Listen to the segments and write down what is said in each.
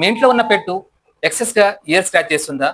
మీ ఇంట్లో ఉన్న పెట్టు ఎక్సెస్గా ఇయర్ స్క్రాచ్ చేస్తుందా,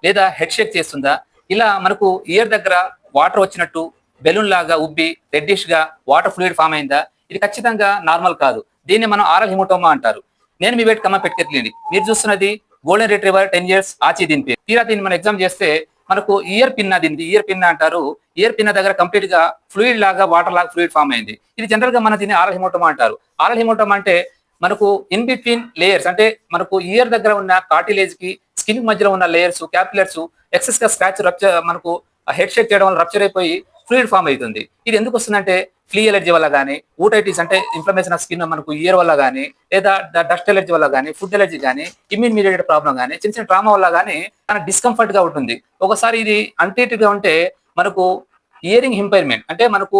లేదా హెడ్ షేక్ చేస్తుందా, ఇలా మనకు ఇయర్ దగ్గర వాటర్ వచ్చినట్టు బెలూన్ లాగా ఉబ్బి రెడ్డిష్గా వాటర్ ఫ్లూయిడ్ ఫామ్ అయిందా, ఇది ఖచ్చితంగా నార్మల్ కాదు. దీన్ని మనం ఆరల్ హిమోటోమా అంటారు. నేను మీ వెయిట్ కమ్మ పెట్టుకెళ్ళండి. మీరు చూస్తున్నది గోల్డెన్ రిట్రీవర్ 10 years ఆచి దీని పేరు. తీరా దీన్ని మనం ఎగ్జామ్ చేస్తే మనకు ఇయర్ పిన్న, దీనికి ఇయర్ పిన్న అంటారు. ఇయర్ పిన్న దగ్గర కంప్లీట్ గా ఫ్లూయిడ్ లాగా వాటర్ లాగా ఫ్లూయిడ్ ఫామ్ అయింది. ఇది జనరల్ గా మన దీన్ని ఆరల్ హిమోటోమా అంటారు. ఆరల్ హిమోటోమా అంటే మనకు ఇన్ బిట్వీన్ లేయర్స్, అంటే మనకు ఇయర్ దగ్గర ఉన్న కార్టిలేజ్ కి స్కిన్ మధ్యలో ఉన్న లేయర్స్ క్యాపిలర్స్ ఎక్సెస్ గా స్క్రాచ్ రప్చర్, మనకు హెడ్ షేక్ చేయడం వల్ల రప్చర్ అయిపోయి ఫ్లూయిడ్ ఫామ్ అవుతుంది. ఇది ఎందుకు వస్తుందంటే ఫ్లీ ఎలర్జీ వల్ల కానీ, ఊటైటిస్ అంటే ఇన్ఫ్లమేషన్ ఆఫ్ స్కిన్ మనకు ఇయర్ వల్ల కానీ, లేదా డస్ట్ ఎలర్జీ వల్ల కానీ, ఫుడ్ ఎలర్జీ కానీ, ఇమ్యూన్ మీడియేటెడ్ ప్రాబ్లం కానీ, చిన్న చిన్న ట్రామా వల్ల కానీ మనకు డిస్కంఫర్ట్ గా ఉంటుంది. ఒకసారి ఇది అన్ట్రీటెడ్ గా ఉంటే మనకు ఇయరింగ్ ఇంపైర్మెంట్, అంటే మనకు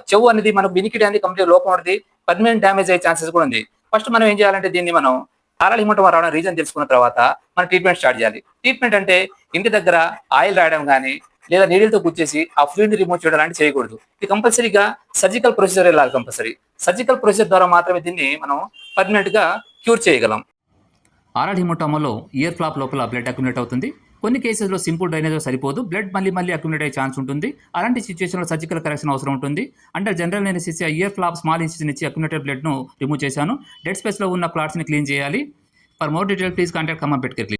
చెవు అనేది మనకు వినికిడి అనేది కంప్లీట్ లోపం ఉంటుంది, పర్మనెంట్ డ్యామేజ్ అయ్యే ఛాన్సెస్ కూడా ఉంది. ఫస్ట్ మనం ఏం చేయాలంటే దీన్ని మనం ఆరల్ హిమోటోమా రావడం రీజన్ తెలుసుకున్న తర్వాత మనం ట్రీట్మెంట్ స్టార్ట్ చేయాలి. ట్రీట్మెంట్ అంటే ఇంటి దగ్గర ఆయిల్ రాయడం కానీ, లేదా నీడిల్తో గుచ్చేసి ఆ ఫ్లూయిడ్ రిమూవ్ చేయడం లాంటి చేయకూడదు. ఇది కంపల్సరీగా సర్జికల్ ప్రొసీజర్ వెళ్ళాలి. కంపల్సరీ సర్జికల్ ప్రొసీజర్ ద్వారా మాత్రమే దీన్ని మనం పర్మనెంట్ గా క్యూర్ చేయగలం. ఆరల్ హిమోటోమాలో ఇయర్ ఫ్లాప్ లోపల బ్లడ్ అక్యుములేట్ అవుతుంది. కొన్ని కేసెస్లో సింపుల్ డ్రైనేజ్ సరిపోదు, బ్లడ్ మళ్ళీ అక్యుములేట్ అయ్యే ఛాన్స్ ఉంటుంది. అలాంటి సిచ్యువేషన్లో సర్జికల్ కరెక్షన్ అవసరం ఉంటుంది. Under general anaesthesia ear flap small incision ఇచ్చి అక్యుములేటెడ్ బ్లడ్ను రిమూవ్ చేశాను. డెడ్ స్పేస్లో ఉన్న క్లాట్స్ని క్లీన్ చేయాలి. For more detail please contact Khammam పెట్కెర్లీ.